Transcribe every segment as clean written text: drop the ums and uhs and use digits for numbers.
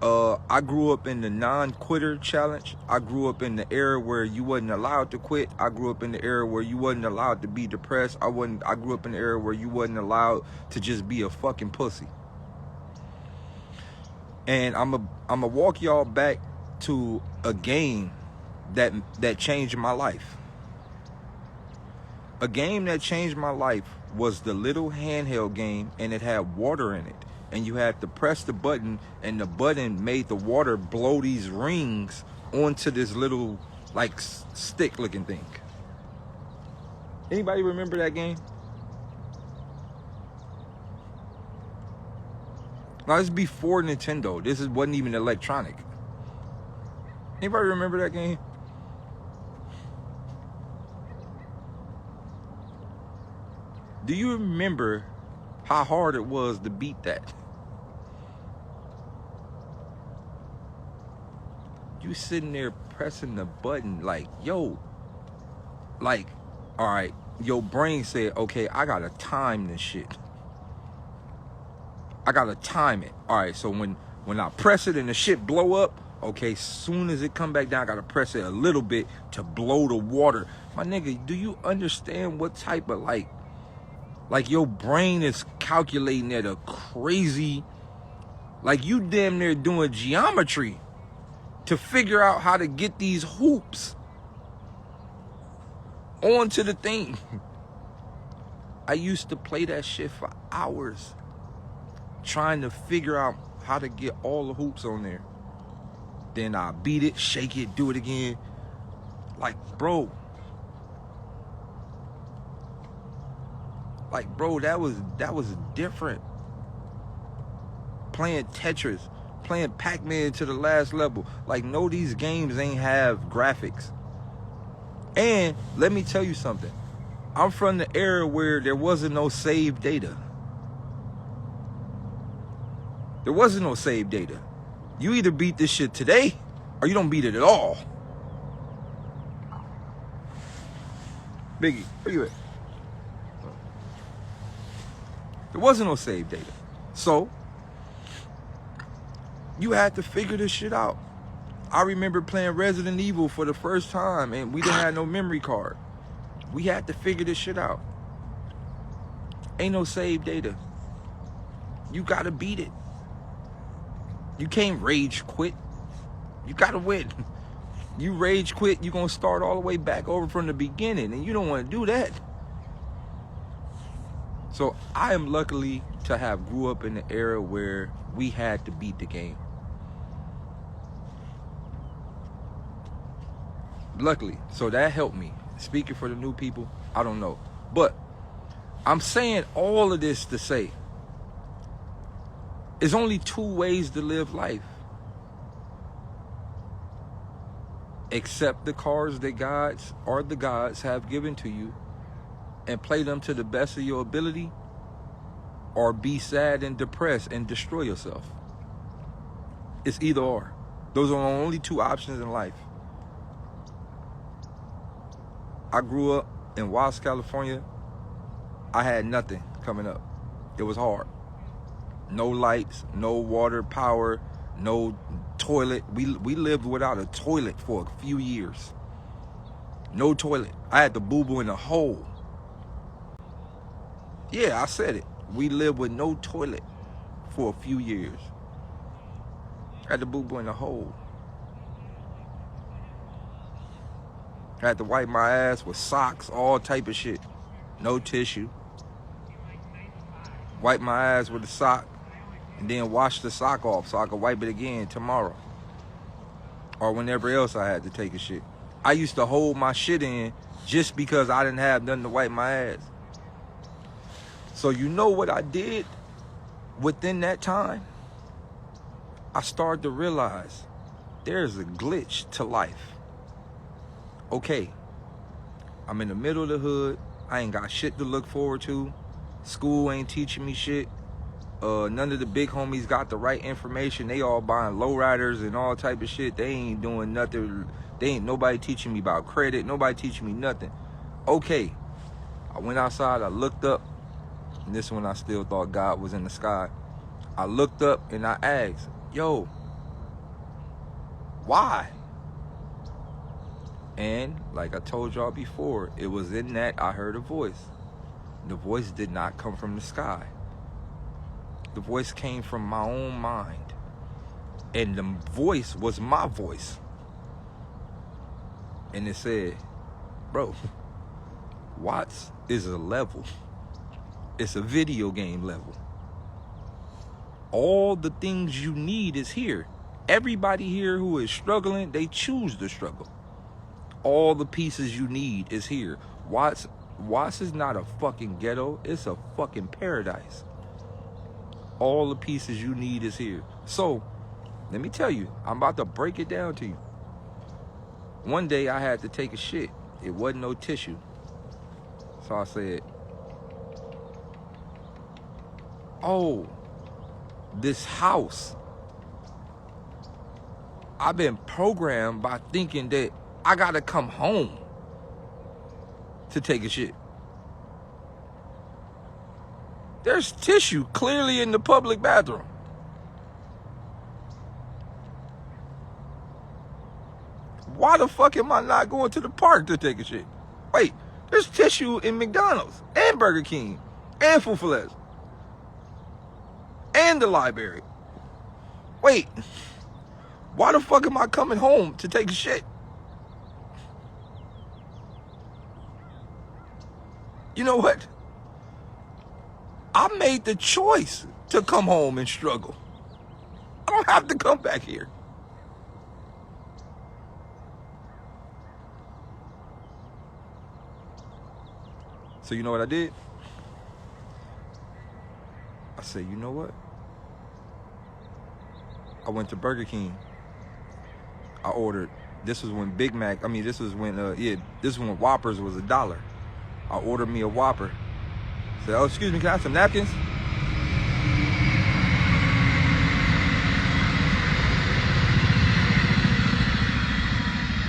I grew up in the non-quitter challenge. I grew up in the era where you wasn't allowed to quit. I grew up in the era where you wasn't allowed to be depressed. I grew up in the era where you wasn't allowed to just be a fucking pussy. And I'm a walk y'all back to a game that changed my life. A game that changed my life was the little handheld game, and it had water in it. And you had to press the button, and the button made the water blow these rings onto this little, like, stick-looking thing. Anybody remember that game? Now, this is before Nintendo. This wasn't even electronic. Anybody remember that game? Do you remember how hard it was to beat that? You sitting there pressing the button like, yo, like, all right, your brain said, okay, I gotta time this shit. I gotta time it. All right, so when I press it and the shit blow up, okay, soon as it come back down, I gotta press it a little bit to blow the water. My nigga, do you understand what type of, like your brain is calculating at a crazy, like you damn near doing geometry to figure out how to get these hoops onto the thing. I used to play that shit for hours trying to figure out how to get all the hoops on there. Then I beat it, shake it, do it again. Like, bro, that was different. Playing Tetris, playing Pac-Man to the last level. Like, no, these games ain't have graphics. And let me tell you something. I'm from the era where there wasn't no save data. There wasn't no save data. You either beat this shit today or you don't beat it at all. Biggie, where you at? There wasn't no save data. So, you had to figure this shit out. I remember playing Resident Evil for the first time and we didn't have no memory card. We had to figure this shit out. Ain't no save data. You gotta beat it. You can't rage quit. You gotta win. You rage quit, you're gonna start all the way back over from the beginning, and you don't wanna do that. So I am lucky to have grew up in the era where we had to beat the game. Luckily. So that helped me. Speaking for the new people, I don't know. But I'm saying all of this to say, there's only two ways to live life. Accept the cards that the gods have given to you and play them to the best of your ability, or be sad and depressed and destroy yourself. It's either or. Those are the only two options in life. I grew up in Watts, California. I had nothing coming up. It was hard. No lights, no water, power, no toilet. We lived without a toilet for a few years. No toilet. I had to boo-boo in a hole. Yeah, I said it. We lived with no toilet for a few years. I had to boo-boo in a hole. I had to wipe my ass with socks, all type of shit. No tissue. Wipe my ass with a sock and then wash the sock off so I could wipe it again tomorrow. Or whenever else I had to take a shit. I used to hold my shit in just because I didn't have nothing to wipe my ass. So you know what I did within that time? I started to realize there's a glitch to life. Okay, I'm in the middle of the hood. I ain't got shit to look forward to. School ain't teaching me shit. None of the big homies got the right information. They all buying lowriders and all type of shit. They ain't doing nothing. They ain't nobody teaching me about credit. Nobody teaching me nothing. Okay, I went outside. I looked up. And this one I still thought God was in the sky. I looked up and I asked, yo, Why? And like I told y'all before, it was in that I heard a voice. The voice did not come from the sky. The voice came from my own mind. And the voice was my voice. And it said, bro, Watts is a level. It's a video game level. All the things you need is here. Everybody here who is struggling, they choose to struggle. All the pieces you need is here. Watts is not a fucking ghetto. It's a fucking paradise. All the pieces you need is here. So, let me tell you, I'm about to break it down to you. One day I had to take a shit. It wasn't no tissue. So I said, oh, this house. I've been programmed by thinking that I gotta come home to take a shit. There's tissue clearly in the public bathroom. Why the fuck am I not going to the park to take a shit? Wait, there's tissue in McDonald's and Burger King and Fufales and the library. Wait, why the fuck am I coming home to take a shit? You know what? I made the choice to come home and struggle. I don't have to come back here. So you know what I did? I said, you know what? I went to Burger King. I ordered, this was when Big Mac, this was when Whoppers was $1. I ordered me a Whopper. Said, oh, excuse me, can I have some napkins?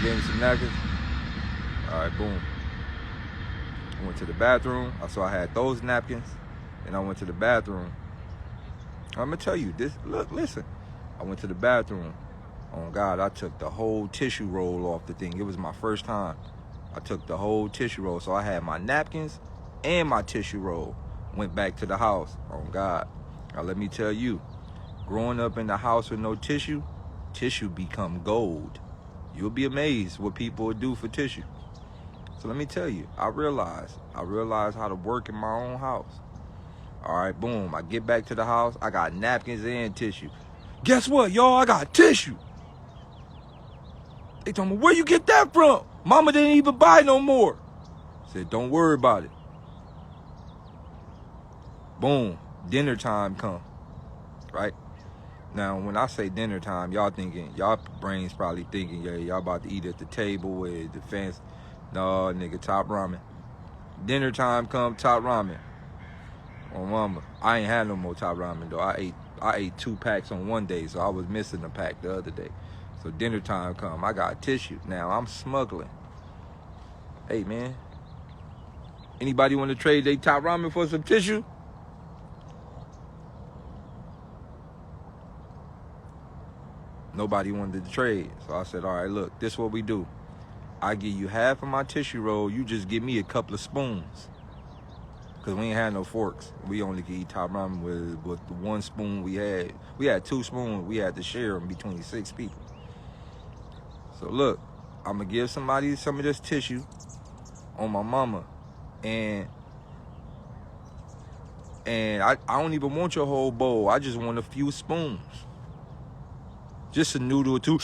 Gave me some napkins. All right, boom. I went to the bathroom. So I had those napkins, and I went to the bathroom. I'm gonna tell you this. Look, listen. I went to the bathroom. Oh God, I took the whole tissue roll off the thing. It was my first time. I took the whole tissue roll. So I had my napkins and my tissue roll. Went back to the house. Oh God. Now let me tell you, growing up in the house with no tissue, tissue become gold. You'll be amazed what people will do for tissue. So let me tell you, I realized how to work in my own house. All right, boom. I get back to the house. I got napkins and tissue. Guess what, y'all? I got tissue. They told me, where you get that from? Mama didn't even buy no more. I said, don't worry about it. Boom. Dinner time come. Right? Now, when I say dinner time, y'all brains probably thinking, yeah, y'all about to eat at the table with the fence. No, nigga, top ramen. Dinner time come, top ramen. Oh, mama. I ain't had no more top ramen, though. I ate 2 packs on one day, so I was missing a pack the other day. So dinner time come. I got tissue. Now I'm smuggling. Hey, man. Anybody want to trade their top ramen for some tissue? Nobody wanted to trade. So I said, all right, look, this is what we do. I give you half of my tissue roll. You just give me a couple of spoons. Because we ain't had no forks. We only could eat top ramen with the 1 spoon we had. We had 2 spoons. We had to share them between 6 people. So look, I'm going to give somebody some of this tissue on my mama. And I don't even want your whole bowl. I just want a few spoons. Just a noodle or 2.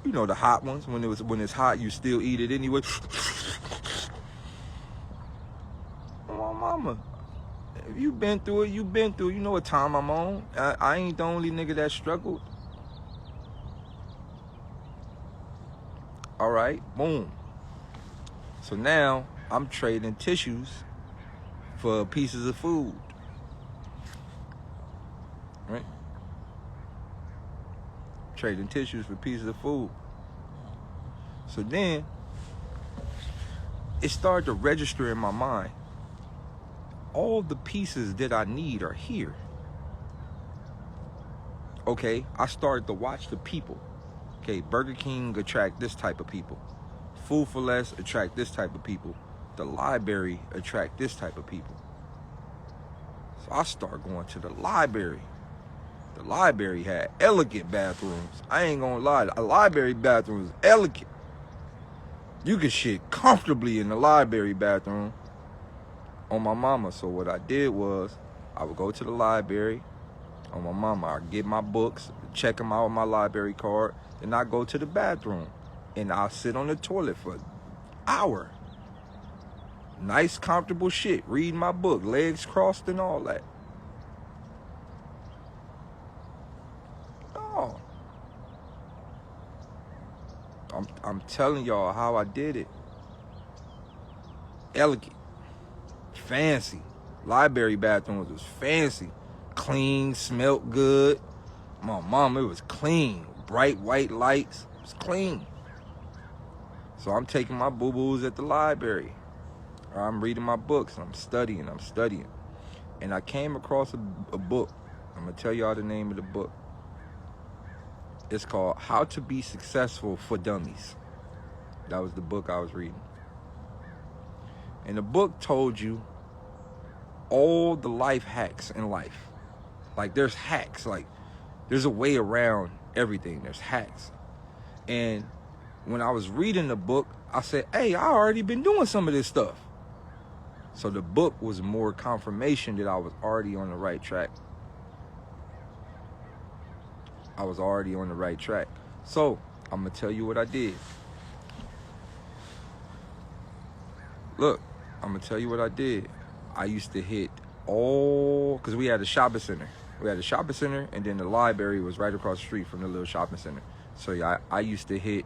You know, the hot ones. When it's hot, you still eat it anyway. My mama, if you been through it, you been through it. You know what time I'm on. I ain't the only nigga that struggled. All right, boom. So now I'm trading tissues for pieces of food. Right? Trading tissues for pieces of food. So then it started to register in my mind. All the pieces that I need are here. Okay, I started to watch the people. Okay, Burger King attract this type of people. Food for Less attract this type of people. The library attract this type of people. So I start going to the library. The library had elegant bathrooms. I ain't gonna lie, a library bathroom is elegant. You could shit comfortably in the library bathroom on my mama. So what I did was, I would go to the library on my mama. I'd get my books, check them out with my library card, then I go to the bathroom and I'll sit on the toilet for an hour. Nice, comfortable shit. Read my book, legs crossed and all that. Oh. I'm telling y'all how I did it. Elegant. Fancy. Library bathrooms was fancy. Clean, smelled good. My mom, it was clean. Bright white lights. It was clean. So I'm taking my boo-boos at the library. I'm reading my books. I'm studying. And I came across a book. I'm going to tell y'all the name of the book. It's called How to Be Successful for Dummies. That was the book I was reading. And the book told you all the life hacks in life. Like, there's hacks. Like, there's a way around everything. There's hacks. And when I was reading the book, I said, hey, I already been doing some of this stuff. So the book was more confirmation that I was already on the right track. I was already on the right track. So I'm going to tell you what I did. Look, I'm going to tell you what I did. I used to hit all, because we had a shopping center. We had a shopping center, and then the library was right across the street from the little shopping center. So yeah, I used to hit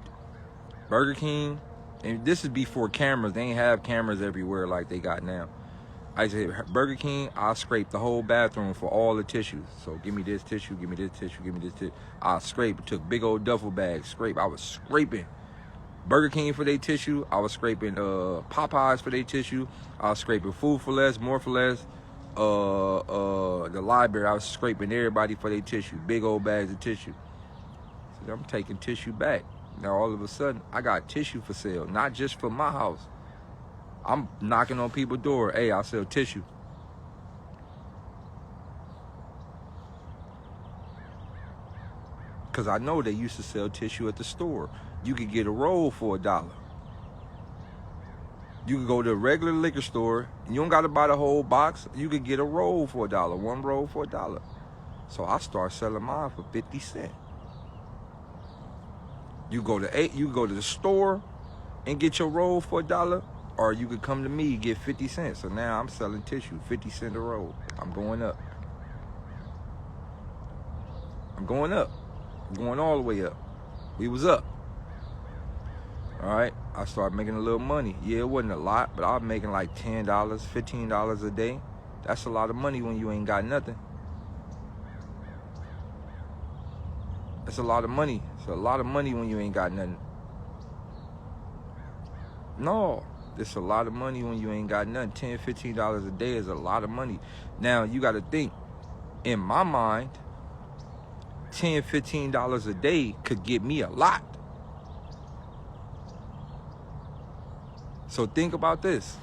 Burger King, and this is before cameras. They ain't have cameras everywhere like they got now. I used to hit Burger King. I scraped the whole bathroom for all the tissues. So give me this tissue, give me this tissue, give me this tissue. I scraped, took big old duffel bags, scrape. I was scraping Burger King for their tissue. I was scraping Popeyes for their tissue. I was scraping Food for Less, More for Less. The library, I was scraping everybody for their tissue. Big old bags of tissue. So I'm taking tissue back. Now all of a sudden, I got tissue for sale, not just for my house. I'm knocking on people's door. Hey, I sell tissue. Because I know they used to sell tissue at the store. You could get a roll for $1. You could go to a regular liquor store, and you don't got to buy the whole box. You could get a roll for $1, one roll for $1. So I start selling mine for 50 cents. You go to the store and get your roll for $1, or you could come to me and get 50 cents. So now I'm selling tissue, 50 cents a roll. I'm going up. I'm going up. I'm going all the way up. We was up. All right, I started making a little money. Yeah, it wasn't a lot, but I was making like $10, $15 a day. That's a lot of money when you ain't got nothing. That's a lot of money. It's a lot of money when you ain't got nothing. No, it's a lot of money when you ain't got nothing. $10, $15 a day is a lot of money. Now, you got to think, in my mind, $10, $15 a day could get me a lot. So think about this.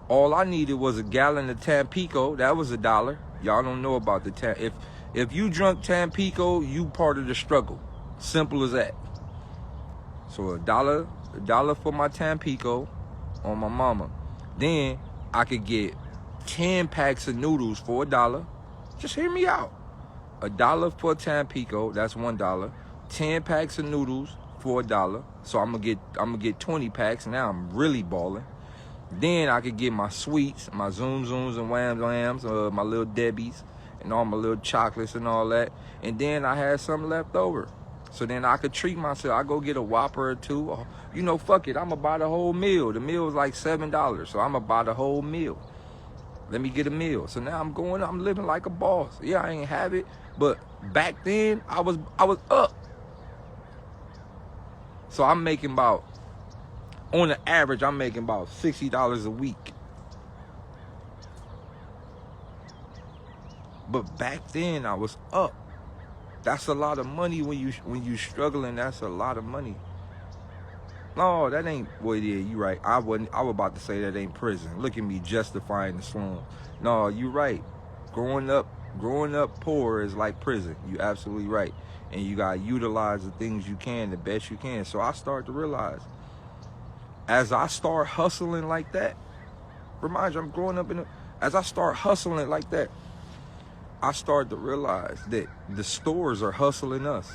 All I needed was a gallon of Tampico. That was $1. Y'all don't know about the if you drunk Tampico, you part of the struggle. Simple as that. So $1 for my Tampico on my mama. Then I could get 10 packs of noodles for $1. Just hear me out. $1 for Tampico, that's $1. 10 packs of noodles for $1. So I'm gonna get 20 packs. Now I'm really balling. Then I could get my sweets, my Zoom Zooms and Wham Lambs, my little Debbies, and all my little chocolates and all that. And then I had some left over. So then I could treat myself. I go get a Whopper or two. Or, you know, fuck it. I'm going to buy the whole meal. The meal was like $7. So I'm going to buy the whole meal. Let me get a meal. So now I'm living like a boss. Yeah, I ain't have it. But back then, I was up. So I'm making about, on the average, I'm making about $60 a week. But back then, I was up. That's a lot of money when you struggling. That's a lot of money. No, that ain't what it is. You right. I was about to say that ain't prison. Look at me justifying the slum. No, you right. Growing up poor is like prison. You absolutely right. And you gotta utilize the things you can the best you can. So I start to realize, as I start hustling like that, remind you, I'm growing up as I start hustling like that, I start to realize that the stores are hustling us.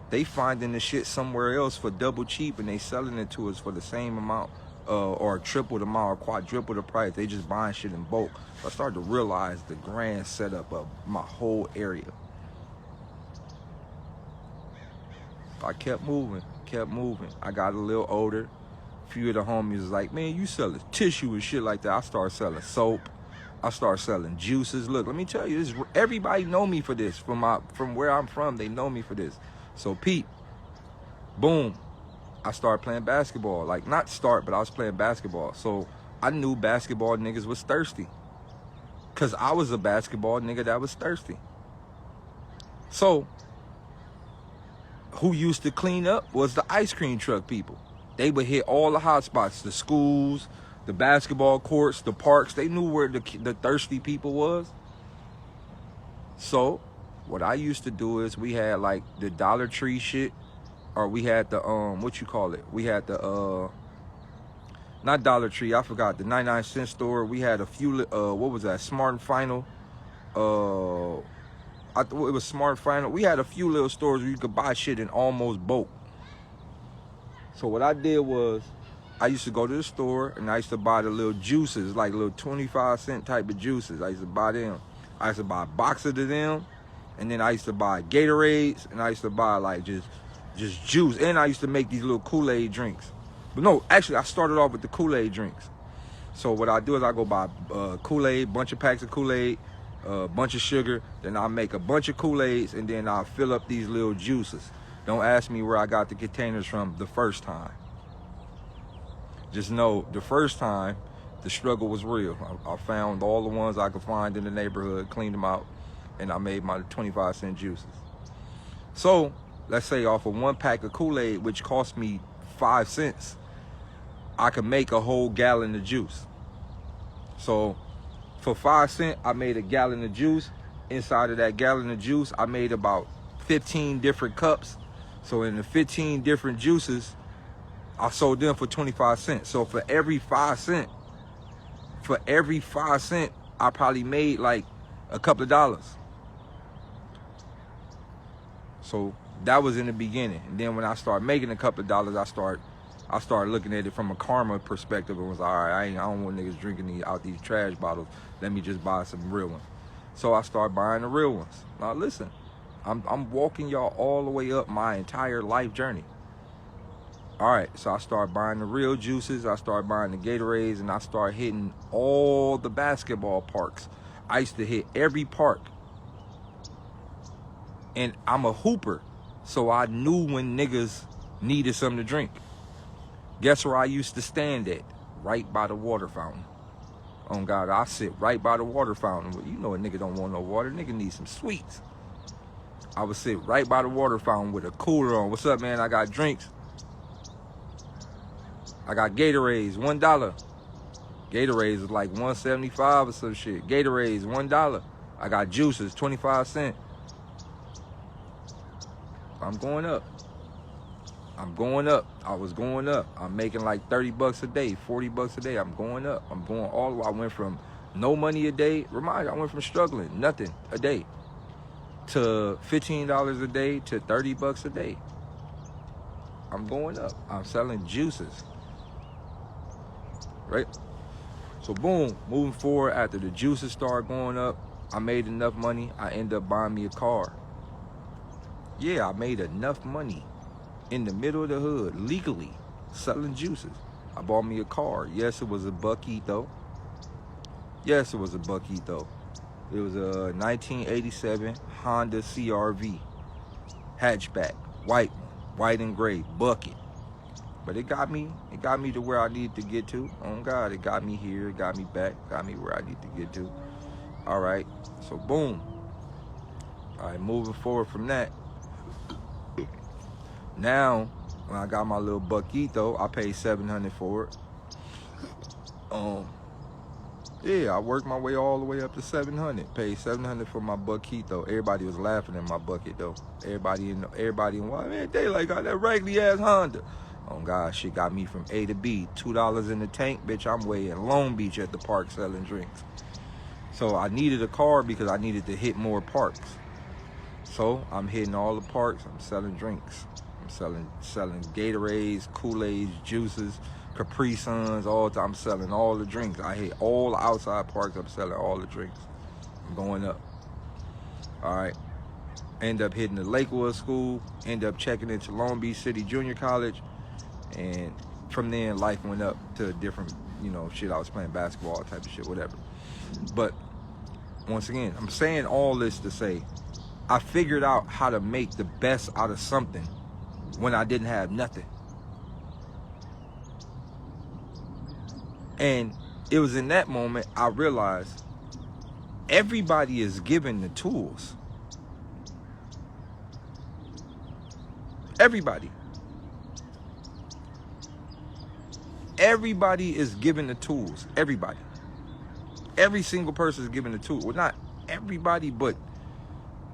They finding the shit somewhere else for double cheap, and they selling it to us for the same amount, or triple the amount, or quadruple the price. They just buying shit in bulk. So I started to realize the grand setup of my whole area. I kept moving. I got a little older. A few of the homies was like, man, you selling tissue and shit like that. I started selling soap. I started selling juices. Look, let me tell you, everybody know me for this. From where I'm from, they know me for this. So Pete, boom, I started playing basketball. Like, not start, but I was playing basketball. So I knew basketball niggas was thirsty, because I was a basketball nigga that was thirsty. So who used to clean up was the ice cream truck people. They would hit all the hot spots, the schools, the basketball courts, the parks. They knew where the thirsty people was. So what I used to do is, we had like the Dollar Tree shit, or we had the what you call it? We had the not Dollar Tree, I forgot, the 99-cent store. We had a few what was that? Smart and Final. I thought it was Smart and Final. We had a few little stores where you could buy shit in almost bulk. So what I did was, I used to go to the store and I used to buy the little juices, like little 25-cent type of juices. I used to buy them. I used to buy boxes of them. And then I used to buy Gatorades, and I used to buy like just juice. And I used to make these little Kool-Aid drinks. But no, actually I started off with the Kool-Aid drinks. So what I do is I go buy Kool-Aid, bunch of packs of Kool-Aid, bunch of sugar. Then I make a bunch of Kool-Aids, and then I'll fill up these little juices. Don't ask me where I got the containers from the first time. Just know the first time, the struggle was real. I found all the ones I could find in the neighborhood, cleaned them out, and I made my 25-cent juices. So let's say off of one pack of Kool-Aid, which cost me 5 cents, I could make a whole gallon of juice. So for 5 cents, I made a gallon of juice. Inside of that gallon of juice, I made about 15 different cups. So in the 15 different juices, I sold them for 25 cents. So for every 5 cents, I probably made like a couple of dollars. So that was in the beginning. And then when I started making a couple of dollars, I started looking at it from a karma perspective, and was like, all right, I don't want niggas drinking out these trash bottles. Let me just buy some real ones. So I started buying the real ones. Now listen, I'm walking y'all all the way up my entire life journey. All right, so I started buying the real juices. I started buying the Gatorades, and I started hitting all the basketball parks. I used to hit every park. And I'm a hooper, so I knew when niggas needed something to drink. Guess where I used to stand at? Right by the water fountain. Oh God, I sit right by the water fountain. Well, you know a nigga don't want no water. Nigga need some sweets. I would sit right by the water fountain with a cooler on. What's up, man? I got drinks. I got Gatorades, $1. Gatorades is like $1.75 or some shit. Gatorades, $1. I got juices, 25 cents. I'm going up. I was going up. I'm making like 30 bucks a day, 40 bucks a day. I'm going up. I'm going all the way. I went from no money a day. Remind you, I went from struggling, nothing a day, to $15 a day to 30 bucks a day. I'm going up. I'm selling juices. Right? So boom, moving forward, after the juices started going up, I made enough money. I ended up buying me a car. Yeah, I made enough money in the middle of the hood, legally, selling juices. I bought me a car. Yes, it was a buck-eat though. Yes, it was a buck-eat though. It was a 1987 Honda CR-V. Hatchback, white and gray, bucket. But it got me to where I needed to get to. Oh God, it got me here, it got me back, got me where I need to get to. All right, so boom. All right, moving forward from that. Now, when I got my little buquito, I paid $700 for it. Yeah, I worked my way all the way up to $700. Paid $700 for my buquito. Everybody was laughing at my bucket though. Everybody in why, man, Daylyt got that raggedy ass Honda. Oh God, shit got me from A to B. $2 in the tank, bitch. I'm way in Long Beach at the park selling drinks. So I needed a car because I needed to hit more parks. So I'm hitting all the parks. I'm selling drinks. I'm selling Gatorades, Kool-Aids, juices, Capri Suns, all the time. I'm selling all the drinks. I hit all the outside parks. I'm selling all the drinks. I'm going up. All right. End up hitting the Lakewood School. End up checking into Long Beach City Junior College. And from then, life went up to a different, shit. I was playing basketball type of shit, whatever. But once again, I'm saying all this to say, I figured out how to make the best out of something when I didn't have nothing. And it was in that moment I realized everybody is given the tools. Everybody. Everybody is given the tools. Everybody. Every single person is given the tools. Well, not everybody, but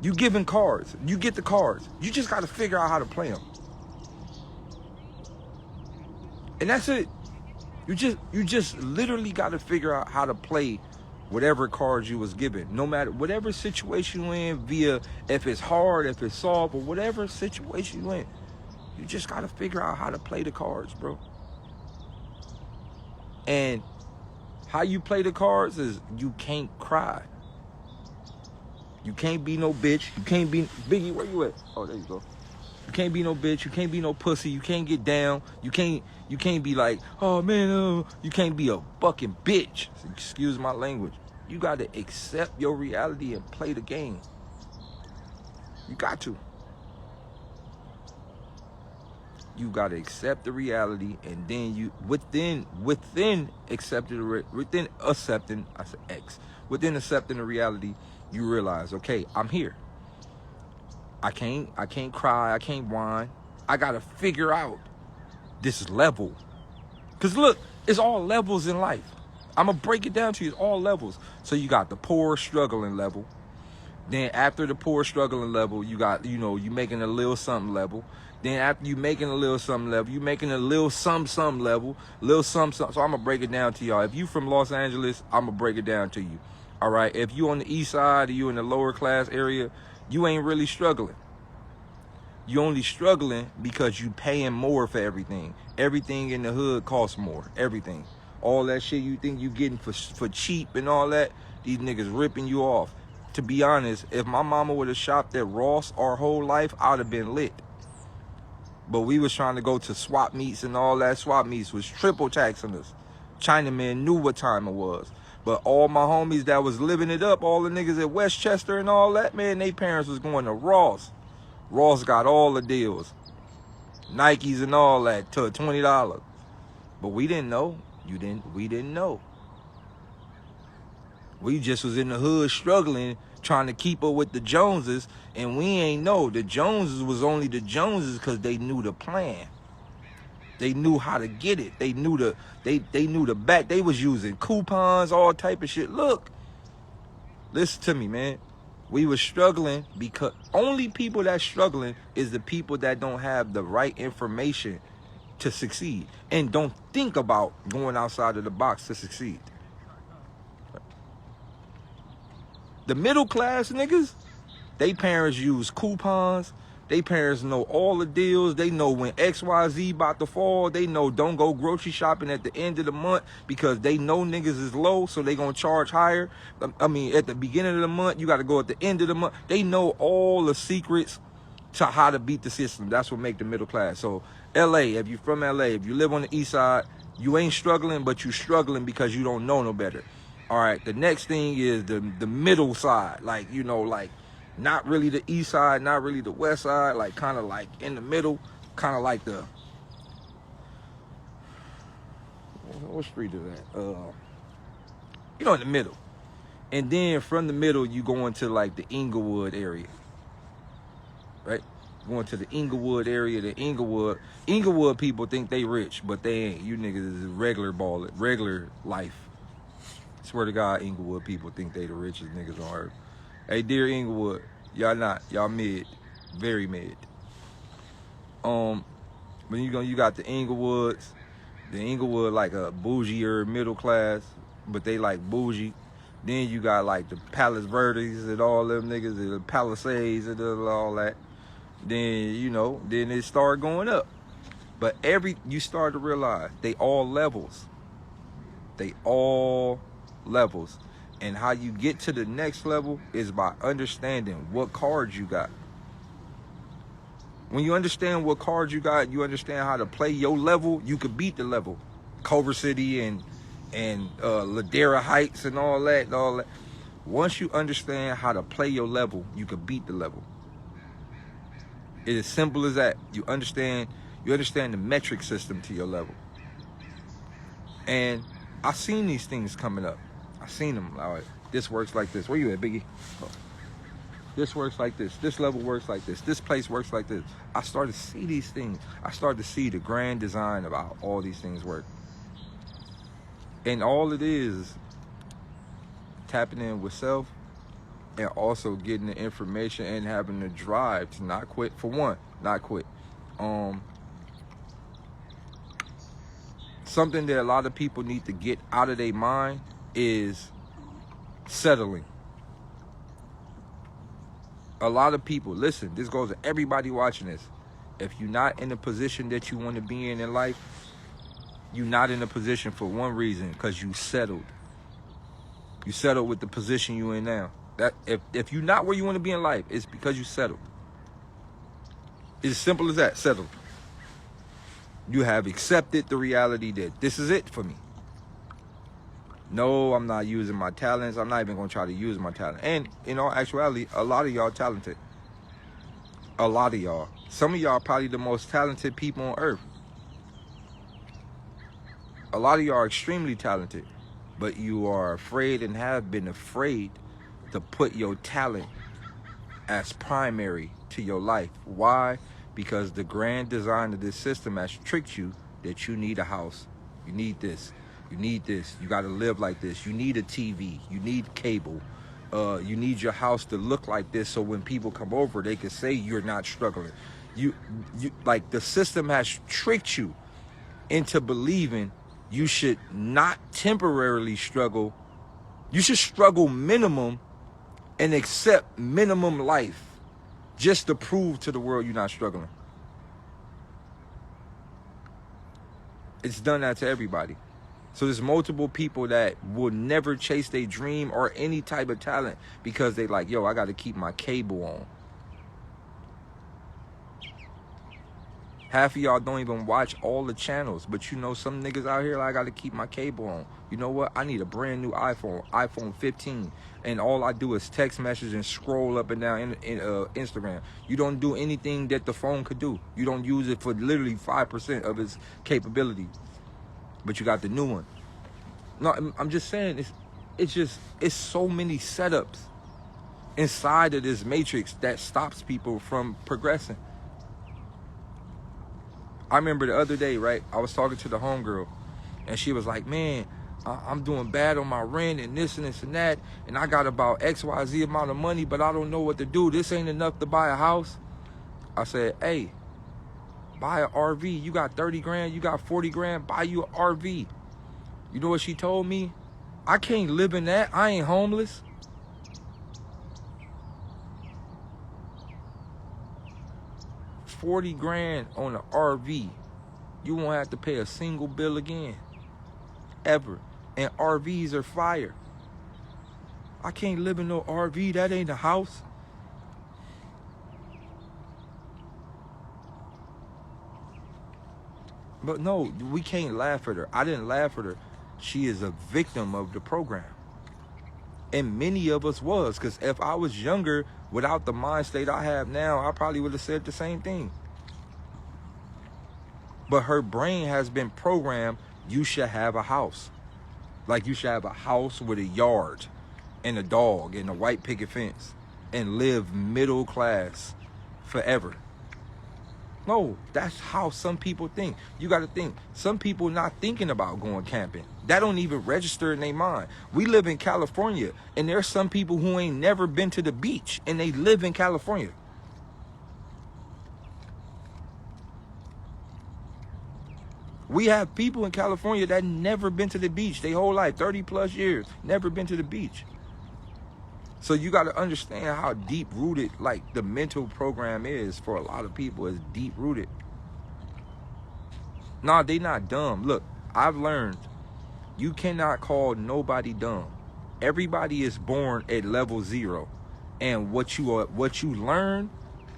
you given cards. You get the cards. You just got to figure out how to play them. And that's it. You just literally got to figure out how to play whatever cards you was given. No matter whatever situation you're in, via if it's hard, if it's soft, or whatever situation you're in, you just got to figure out how to play the cards, bro. And how you play the cards is you can't cry. You can't be no bitch. You can't be Biggie. Where you at? Oh, there you go. You can't be no bitch. You can't be no pussy. You can't get down. You can't be like, oh man, you can't be a fucking bitch. Excuse my language. You got to accept your reality and play the game. You got to. You got to accept the reality, and then you within accepting the reality, you realize, okay, I'm here. I can't cry, I can't whine. I got to figure out this level. Cuz look, it's all levels in life. I'm going to break it down to you. It's all levels. So you got the poor struggling level. Then after the poor struggling level, you got, you making a little something level. Then after you making a little something level, you making a little some level, little some. So I'm going to break it down to y'all. If you from Los Angeles, I'm going to break it down to you. All right. If you on the east side or you in the lower class area, you ain't really struggling. You only struggling because you paying more for everything. Everything in the hood costs more. Everything. All that shit you think you getting for cheap and all that, these niggas ripping you off. To be honest, if my mama would have shopped at Ross our whole life, I'd have been lit. But we was trying to go to swap meets and all that. Swap meets was triple taxing us. Chinaman knew what time it was. But all my homies that was living it up, all the niggas at Westchester and all that, man, they parents was going to Ross. Ross got all the deals. Nikes and all that to $20. But we didn't know. We didn't know. We just was in the hood struggling, trying to keep up with the Joneses, and we ain't know the Joneses was only the Joneses because they knew the plan. They knew how to get it. They knew the back. They was using coupons, all type of shit. Look, listen to me, man. We was struggling because only people that's struggling is the people that don't have the right information to succeed and don't think about going outside of the box to succeed. The middle class niggas, they parents use coupons. They parents know all the deals. They know when XYZ about to fall. They know don't go grocery shopping at the end of the month because they know niggas is low, so they gonna charge higher. I mean, at the beginning of the month, you got to go at the end of the month. They know all the secrets to how to beat the system. That's what make the middle class. So LA, if you from LA, if you live on the east side, you ain't struggling, but you struggling because you don't know no better. All right, the next thing is the middle side, like, like not really the east side, not really the west side, like kind of like in the middle, kind of like the, what street is that? In the middle. And then from the middle, you go into like the Inglewood area. right? Going to the Inglewood area, Inglewood people think they rich, but they ain't. You niggas is regular life. Swear to God, Inglewood people think they the richest niggas on earth. Hey, dear Inglewood, y'all not. Y'all mid. Very mid. When you got the Inglewoods, like a bougie middle class, but they like bougie. Then you got like the Palos Verdes and all them niggas, the Palisades and all that. Then, then it started going up. But you start to realize they all levels. They all levels. And how you get to the next level is by understanding what cards you got. When you understand what cards you got, you understand how to play your level, you could beat the level. Culver City and Ladera Heights and all that. Once you understand how to play your level, you could beat the level. It is simple as that. You understand the metric system to your level. And I seen these things coming up. I seen them. Like, this works like this. Where you at, Biggie? Oh. This works like this. This level works like this. This place works like this. I started to see these things. I started to see the grand design of how all these things work. And all it is tapping in with self and also getting the information and having the drive to not quit. For one, not quit. Something that a lot of people need to get out of their mind is settling. A lot of people, listen, this goes to everybody watching this. If you're not in the position that you want to be in life, you're not in a position for one reason, because you settled. You settled with the position you're in now. That if you're not where you want to be in life, it's because you settled. It's as simple as that, settled. You have accepted the reality that this is it for me. No, I'm not using my talents. I'm not even going to try to use my talent. And in all actuality, a lot of y'all talented. A lot of y'all. Some of y'all are probably the most talented people on earth. A lot of y'all are extremely talented, but you are afraid and have been afraid to put your talent as primary to your life. Why? Because the grand design of this system has tricked you that you need a house. You need this. You need this. You got to live like this. You need a TV. You need cable. You need your house to look like this, so when people come over, they can say you're not struggling. You like, the system has tricked you into believing you should not temporarily struggle. You should struggle minimum and accept minimum life just to prove to the world you're not struggling. It's done that to everybody. So there's multiple people that will never chase their dream or any type of talent because they like, yo, I got to keep my cable on. Half of y'all don't even watch all the channels, but you know some niggas out here, like, I got to keep my cable on. You know what? I need a brand new iPhone 15, and all I do is text message and scroll up and down in Instagram. You don't do anything that the phone could do. You don't use it for literally 5% of its capability, but you got the new one. No, I'm just saying, it's so many setups inside of this matrix that stops people from progressing. I remember the other day, right, I was talking to the homegirl, and she was like, man, I'm doing bad on my rent and this and this and that, and I got about XYZ amount of money, but I don't know what to do. This ain't enough to buy a house. I said, hey, buy an RV. You got 30 grand, you got 40 grand, buy you an RV. You know what she told me? I can't live in that. I ain't homeless. $40 grand on an RV. You won't have to pay a single bill again. Ever. And RVs are fire. I can't live in no RV. That ain't a house. But no, we can't laugh at her. I didn't laugh at her. She is a victim of the program. And many of us was, because if I was younger, without the mind state I have now, I probably would have said the same thing. But her brain has been programmed, you should have a house. Like, you should have a house with a yard and a dog and a white picket fence and live middle class, forever. No, that's how some people think. You got to think. Some people not thinking about going camping. That don't even register in their mind. We live in California, and there's some people who ain't never been to the beach, and they live in California. We have people in California that never been to the beach their whole life, 30 plus years, never been to the beach. So you got to understand how deep rooted like the mental program is for a lot of people. It's deep rooted. Nah, they not dumb. Look, I've learned you cannot call nobody dumb. Everybody is born at level 0, and what you learn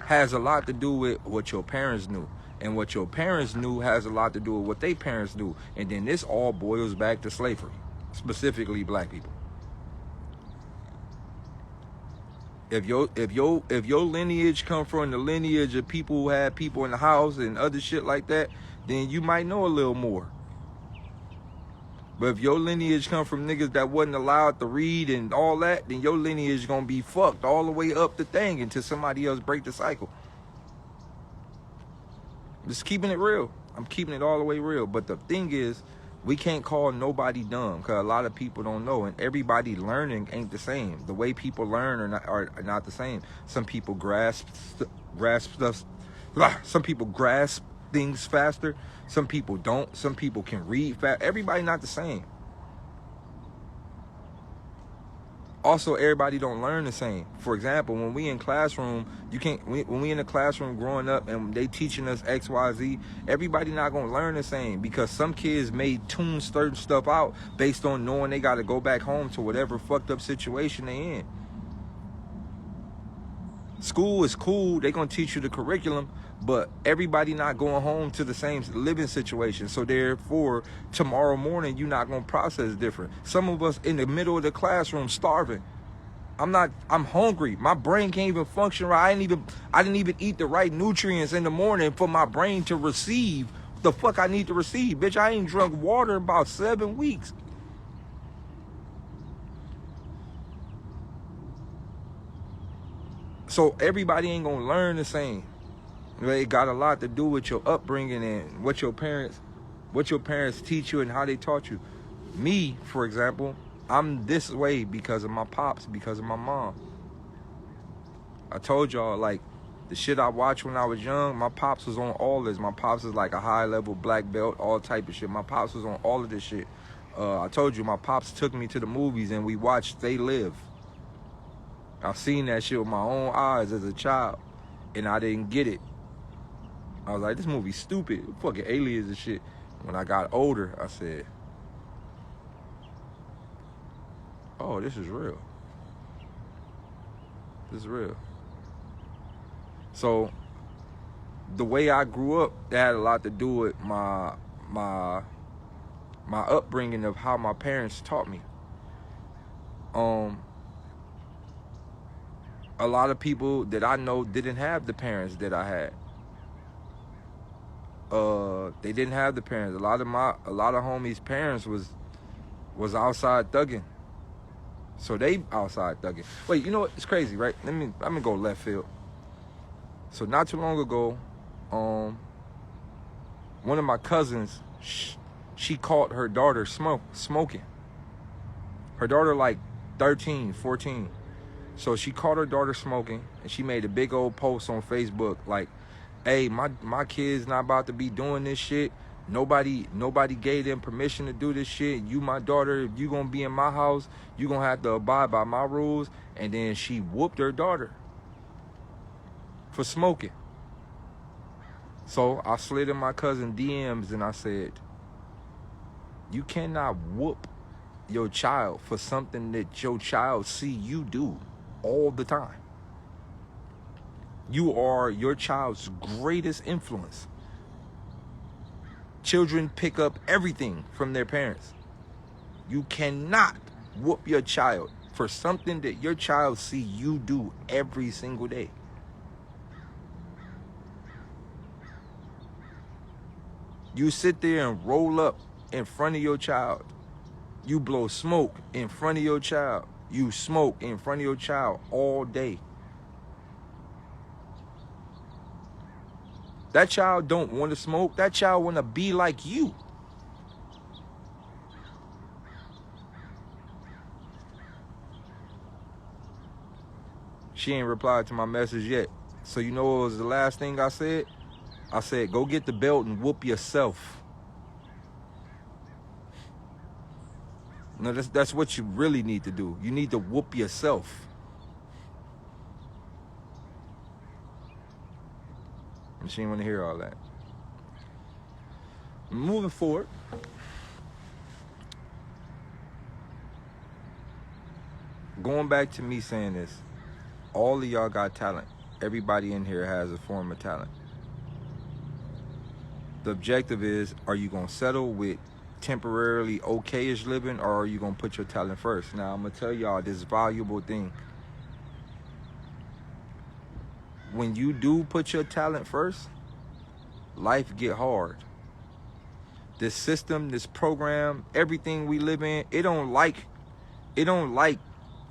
has a lot to do with what your parents knew. And what your parents knew has a lot to do with what their parents knew. And then this all boils back to slavery, specifically black people. If your lineage come from the lineage of people who had people in the house and other shit like that, then you might know a little more. But if your lineage come from niggas that wasn't allowed to read and all that, then your lineage is gonna be fucked all the way up the thing until somebody else break the cycle. Just keeping it real. I'm keeping it all the way real. But the thing is, we can't call nobody dumb because a lot of people don't know, and everybody learning ain't the same. The way people learn are not the same. Some people grasp stuff. Some people grasp things faster. Some people don't. Some people can read fast. Everybody not the same. Also, everybody don't learn the same. For example, when we in classroom, when we in the classroom growing up and they teaching us X, Y, Z, everybody not gonna learn the same because some kids may tune certain stuff out based on knowing they gotta go back home to whatever fucked up situation they in. School is cool, they gonna teach you the curriculum, but everybody not going home to the same living situation. So therefore, tomorrow morning, you're not gonna process different. Some of us in the middle of the classroom starving. I'm hungry. My brain can't even function right. I didn't even eat the right nutrients in the morning for my brain to receive the fuck I need to receive. Bitch, I ain't drunk water in about 7 weeks. So everybody ain't gonna learn the same. It got a lot to do with your upbringing and what your parents teach you and how they taught you. Me, for example, I'm this way because of my pops, because of my mom. I told y'all, like, the shit I watched when I was young, my pops was on all this. My pops is like a high-level black belt, all type of shit. My pops was on all of this shit. I told you, my pops took me to the movies and we watched They Live. I've seen that shit with my own eyes as a child, and I didn't get it. I was like, this movie's stupid. Fucking aliens and shit. When I got older, I said, oh, this is real. This is real. So, the way I grew up, that had a lot to do with my upbringing of how my parents taught me. A lot of people that I know didn't have the parents that I had. They didn't have the parents. A lot of homies' parents was outside thugging. So they outside thugging. Wait, you know what? It's crazy, right? I'm gonna go left field. So not too long ago, one of my cousins, she caught her daughter smoking. Her daughter like 13, 14. So she caught her daughter smoking, and she made a big old post on Facebook like, hey, my kid's not about to be doing this shit. Nobody gave them permission to do this shit. You, my daughter, if you gonna be in my house, you gonna have to abide by my rules. And then she whooped her daughter for smoking. So I slid in my cousin DMs and I said, you cannot whoop your child for something that your child see you do all the time. You are your child's greatest influence. Children pick up everything from their parents. You cannot whoop your child for something that your child see you do every single day. You sit there and roll up in front of your child. You blow smoke in front of your child. You smoke in front of your child all day. That child don't want to smoke. That child want to be like you. She ain't replied to my message yet. So you know what was the last thing I said? I said, go get the belt and whoop yourself. No, that's what you really need to do. You need to whoop yourself. And she didn't want to hear all that. Moving forward. Going back to me saying this. All of y'all got talent. Everybody in here has a form of talent. The objective is, are you going to settle with temporarily okay-ish living, or are you going to put your talent first? Now, I'm going to tell y'all this valuable thing. When you do put your talent first, life get hard. This system, this program, everything we live in, it don't like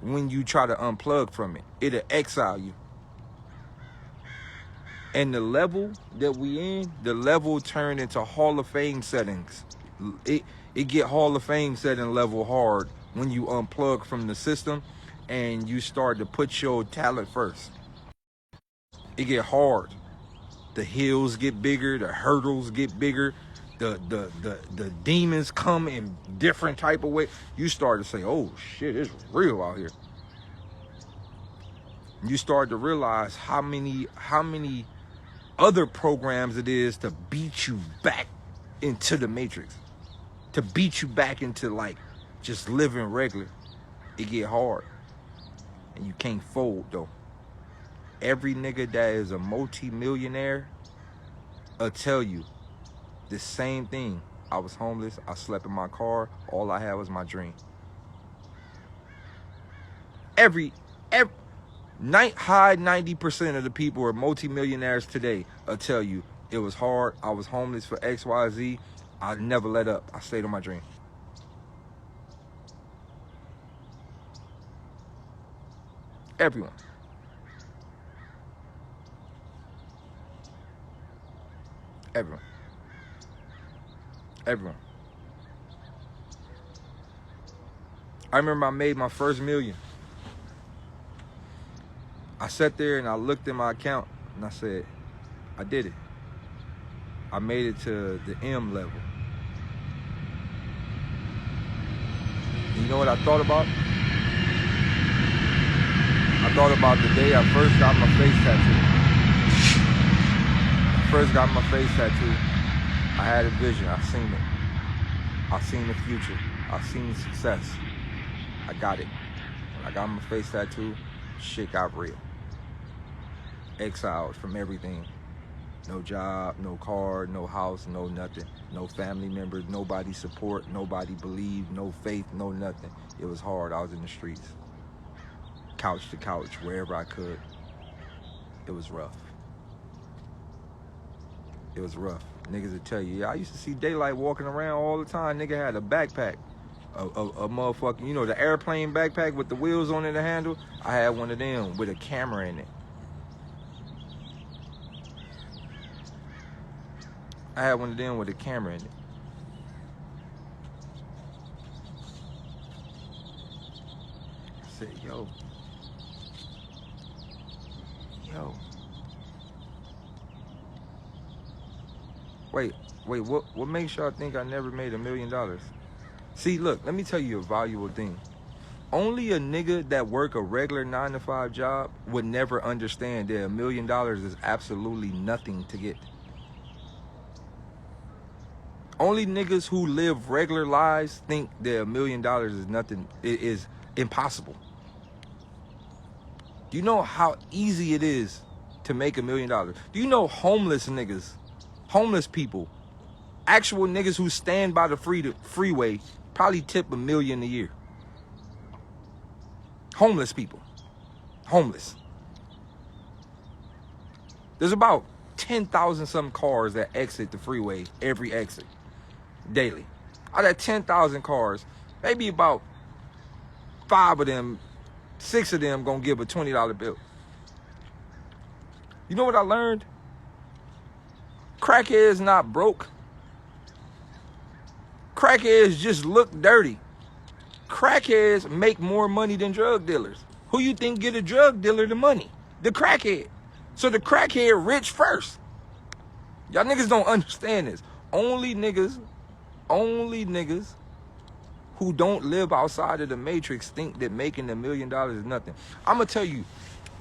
when you try to unplug from it. It'll exile you. And the level that we in, the level turned into Hall of Fame settings. It get Hall of Fame setting level hard when you unplug from the system and you start to put your talent first. It get hard. The hills get bigger, the hurdles get bigger, the demons come in different type of way. You start to say, oh shit, it's real out here. You start to realize how many other programs it is to beat you back into the matrix, to beat you back into like just living regular. It get hard, and you can't fold though. Every nigga that is a multi-millionaire will tell you the same thing. I was homeless, I slept in my car, all I had was my dream. High 90% of the people who are multi-millionaires today will tell you it was hard, I was homeless for XYZ, I never let up, I stayed on my dream. Everyone. Everyone. I remember I made my first million. I sat there and I looked at my account and I said, I did it. I made it to the M level. And you know what I thought about? I thought about the day I first got my face tattoo. I had a vision. I seen it. I seen the future. I seen success. I got it. When I got my face tattoo, shit got real. Exiled from everything. No job, no car, no house, no nothing. No family members, nobody support, nobody believe, no faith, no nothing. It was hard. I was in the streets. Couch to couch, wherever I could. It was rough. It was rough. Niggas would tell you, yeah, I used to see Daylyt walking around all the time. Nigga had a backpack. A motherfucking, you know, the airplane backpack with the wheels on it, the handle. I had one of them with a camera in it. I said, yo. Wait, what makes y'all think I never made $1 million? See, look, let me tell you a valuable thing. Only a nigga that work a regular 9-to-5 job would never understand that $1 million is absolutely nothing to get. Only niggas who live regular lives think that $1 million is nothing, it is impossible. Do you know how easy it is to make $1 million? Do you know homeless niggas, homeless people, actual niggas who stand by the freeway probably tip $1 million a year? Homeless people. Homeless. There's about 10,000 some cars that exit the freeway every exit daily. Out of that 10,000 cars, maybe about 5 of them, 6 of them gonna give a $20 bill. You know what I learned? Crackheads not broke. Crackheads just look dirty. Crackheads make more money than drug dealers. Who you think get a drug dealer the money? The crackhead. So the crackhead rich first. Y'all niggas don't understand this. Only niggas who don't live outside of the matrix think that making $1 million is nothing. I'm gonna tell you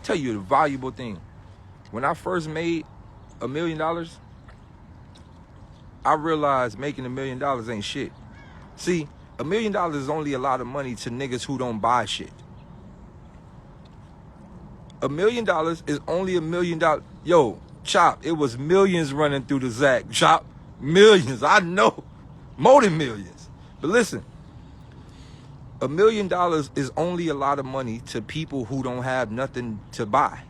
the valuable thing. When I first made $1 million, I realized making $1 million ain't shit. See, $1 million is only a lot of money to niggas who don't buy shit. $1 million is only $1 million. Yo, Chop, it was millions running through the Zach. Chop, millions. I know, more than millions. But listen, $1 million is only a lot of money to people who don't have nothing to buy.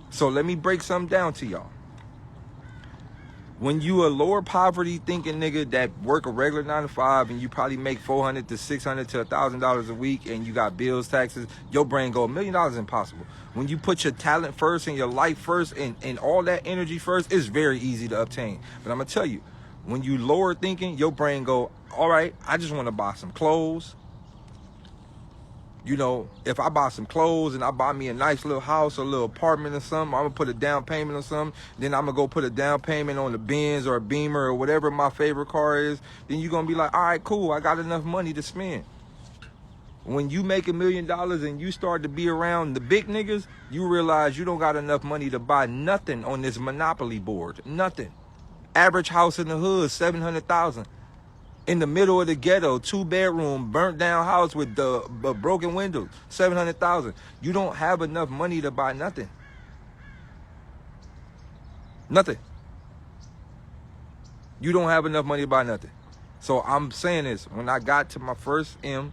So let me break something down to y'all. When you a lower poverty thinking nigga that work a regular 9 to 5 and you probably make $400 to $600 to $1,000 a week and you got bills, taxes, your brain go $1 million is impossible. When you put your talent first and your life first and all that energy first, it's very easy to obtain. But I'm gonna tell you, when you lower thinking, your brain go, all right, I just want to buy some clothes. You know, if I buy some clothes and I buy me a nice little house or a little apartment or something, I'm going to put a down payment on something. Then I'm going to go put a down payment on the Benz or a Beamer or whatever my favorite car is. Then you're going to be like, all right, cool, I got enough money to spend. When you make $1 million and you start to be around the big niggas, you realize you don't got enough money to buy nothing on this Monopoly board. Nothing. Average house in the hood, $700,000. In the middle of the ghetto, 2-bedroom, burnt down house with the broken windows, $700,000. You don't have enough money to buy nothing. Nothing. You don't have enough money to buy nothing. So I'm saying this, when I got to my first M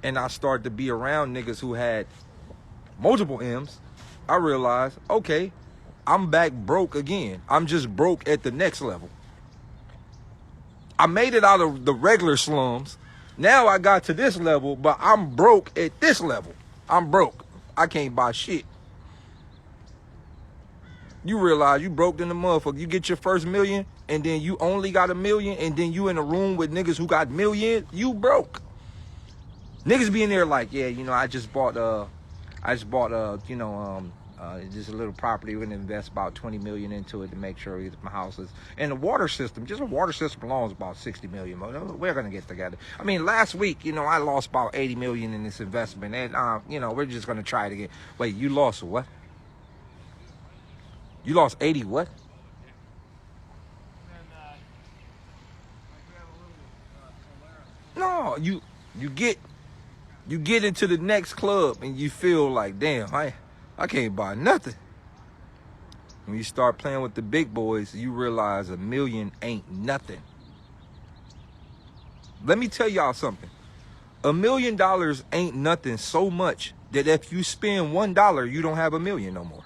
and I started to be around niggas who had multiple M's, I realized, okay, I'm back broke again. I'm just broke at the next level. I made it out of the regular slums. Now I got to this level, but I'm broke at this level. I'm broke. I can't buy shit. You realize you broke in the motherfucker. You get your first million, and then you only got $1 million, and then you in a room with niggas who got millions. You broke. Niggas be in there like, yeah, you know, I just bought just a little property. We're gonna invest about $20 million into it to make sure my house is. And the water system, just a water system alone is about $60 million. We're gonna get together. I mean, last week, you know, I lost about $80 million in this investment, and you know, we're just gonna try to get. Wait, you lost what? You lost 80 what? No, you get into the next club and you feel like, damn, I can't buy nothing. When you start playing with the big boys, you realize $1 million ain't nothing. Let me tell y'all something. $1 million ain't nothing so much that if you spend $1, you don't have $1 million no more.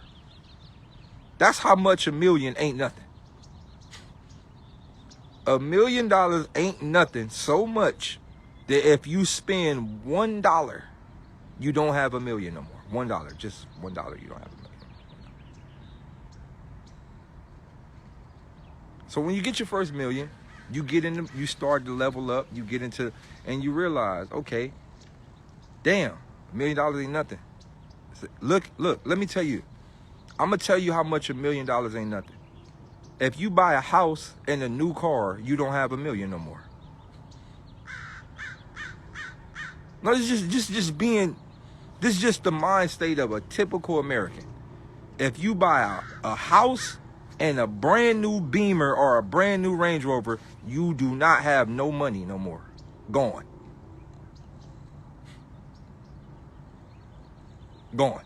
That's how much $1 million ain't nothing. $1 million ain't nothing so much that if you spend $1, you don't have $1 million no more. $1, just $1, you don't have $1 million. So when you get your first million, you get in, you start to level up, you get into, and you realize, okay, damn, $1 million ain't nothing. Look, let me tell you. I'm gonna tell you how much $1 million ain't nothing. If you buy a house and a new car, you don't have $1 million no more. No, it's just being. This is just the mind state of a typical American. If you buy a house and a brand new Beamer or a brand new Range Rover, you do not have no money no more. Gone. Gone.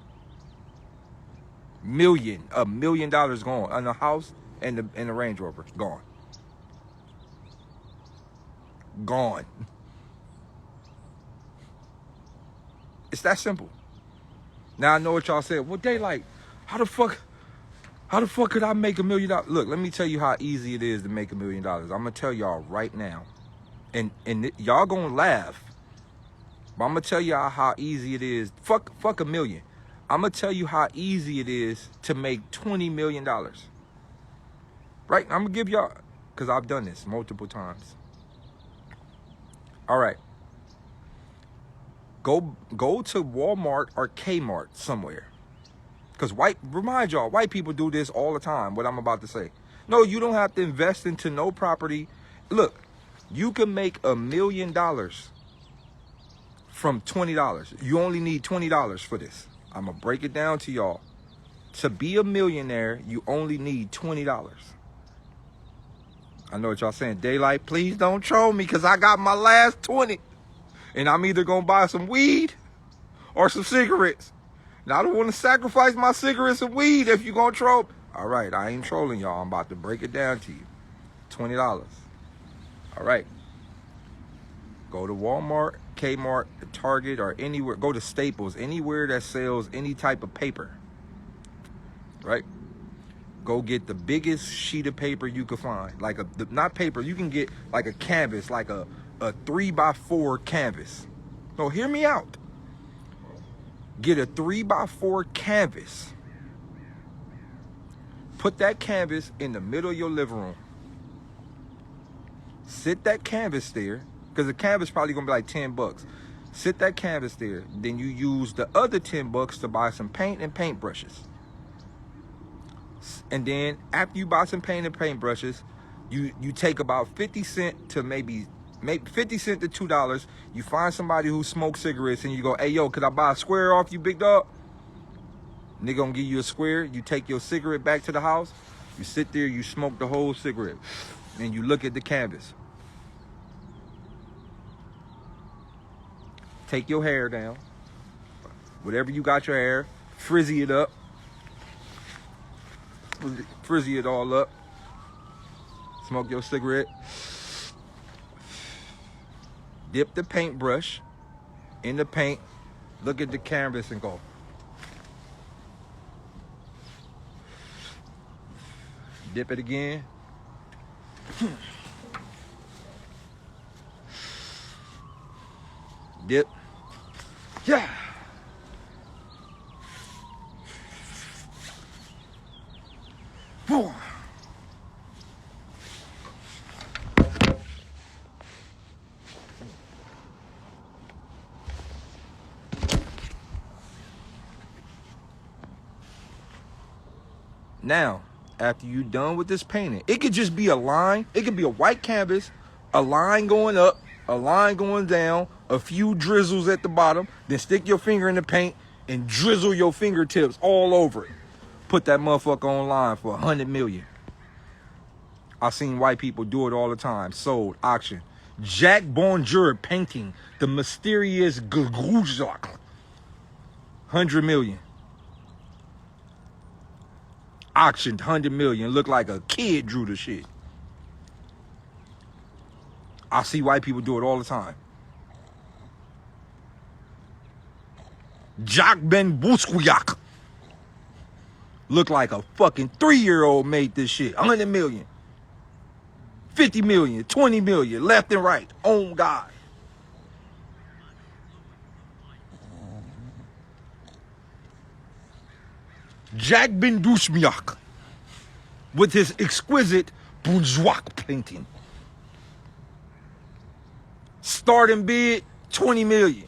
$1 million gone on a house and the Range Rover. Gone. Gone. It's that simple. Now I know what y'all said. Well, Daylyt, how the fuck could I make $1 million? Look, let me tell you how easy it is to make $1 million. I'm gonna tell y'all right now, and y'all gonna laugh, but I'm gonna tell y'all how easy it is. Fuck $1 million. I'm gonna tell you how easy it is to make $20 million. Right? I'm gonna give y'all, because I've done this multiple times. All right. Go to Walmart or Kmart somewhere. Because remind y'all, white people do this all the time, what I'm about to say. No, you don't have to invest into no property. Look, you can make $1 million from $20. You only need $20 for this. I'm going to break it down to y'all. To be a millionaire, you only need $20. I know what y'all saying. Daylyt, please don't troll me because I got my last 20. And I'm either going to buy some weed or some cigarettes. Now, I don't want to sacrifice my cigarettes and weed if you're going to troll. All right, I ain't trolling y'all. I'm about to break it down to you. $20. All right. Go to Walmart, Kmart, Target, or anywhere. Go to Staples, anywhere that sells any type of paper. Right? Go get the biggest sheet of paper you could find. Like not paper, you can get like a canvas, like a 3x4 canvas. No, hear me out. Get a 3x4 canvas. Put that canvas in the middle of your living room. Sit that canvas there, because the canvas probably gonna be like $10. Sit that canvas there. Then you use the other $10 to buy some paint and paintbrushes. And then after you buy some paint and paintbrushes, you take about 50 cents to maybe 50 cents to $2. You find somebody who smokes cigarettes and you go, hey, yo, could I buy a square off you, big dog? Nigga gonna give you a square. You take your cigarette back to the house. You sit there, you smoke the whole cigarette. And you look at the canvas. Take your hair down. Whatever you got your hair, frizzy it up. Frizzy it all up. Smoke your cigarette. Dip the paintbrush in the paint. Look at the canvas and go. Dip it again. Dip. Yeah. Boom. Now, after you're done with this painting, it could just be a line. It could be a white canvas, a line going up, a line going down, a few drizzles at the bottom. Then stick your finger in the paint and drizzle your fingertips all over it. Put that motherfucker online for 100 million. I've seen white people do it all the time. Sold, auction. Jack Bonjour painting, the mysterious Guguzak. 100 million. Auctioned 100 million. Looked like a kid drew the shit. I see white people do it all the time. Jack Ben Buskuyak. Looked like a fucking 3-year-old made this shit. 100 million. 50 million. 20 million. Left and right. Oh, God. Jack Ben Dushmiak with his exquisite bourgeois painting. Starting bid, 20 million.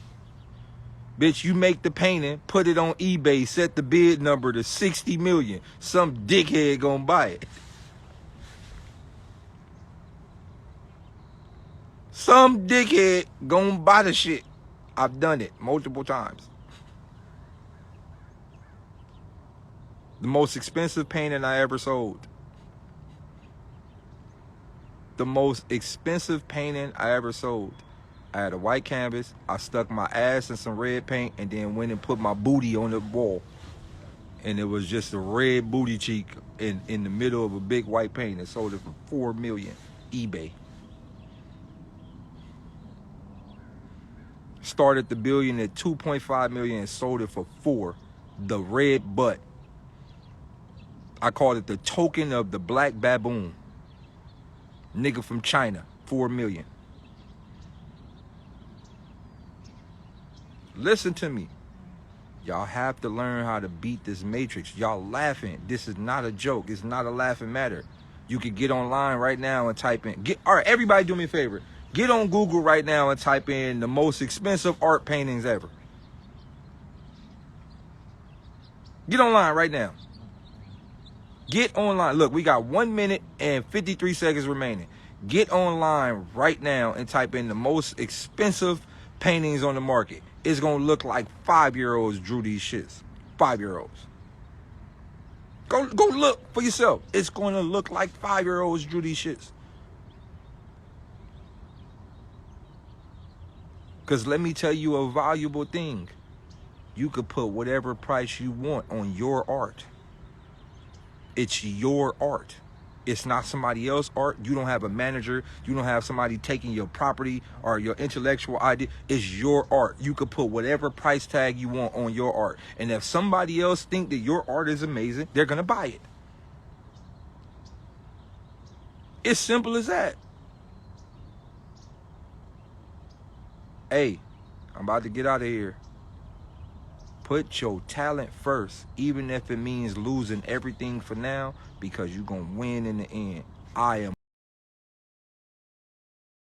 Bitch, you make the painting, put it on eBay, set the bid number to 60 million. Some dickhead gonna buy it. Some dickhead gonna buy the shit. I've done it multiple times. The most expensive painting I ever sold. The most expensive painting I ever sold. I had a white canvas. I stuck my ass in some red paint and then went and put my booty on the wall. And it was just a red booty cheek in the middle of a big white paint. And sold it for 4 million. eBay. Started the billion at 2.5 million and sold it for 4. The red butt. I called it the token of the black baboon. Nigga from China, 4 million. Listen to me. Y'all have to learn how to beat this matrix. Y'all laughing. This is not a joke. It's not a laughing matter. You could get online right now and type in, all right, everybody do me a favor. Get on Google right now and type in the most expensive art paintings ever. Get online right now. Get online. Look, we got 1 minute and 53 seconds remaining. Get online right now and type in the most expensive paintings on the market. It's going to look like 5-year-olds drew these shits. 5-year-olds. Go look for yourself. It's going to look like 5-year-olds drew these shits. Because let me tell you a valuable thing. You could put whatever price you want on your art. It's your art. It's not somebody else's art. You don't have a manager. You don't have somebody taking your property or your intellectual idea. It's your art. You could put whatever price tag you want on your art. And if somebody else think that your art is amazing, they're going to buy it. It's simple as that. Hey, I'm about to get out of here. Put your talent first, even if it means losing everything for now, because you're going to win in the end. I am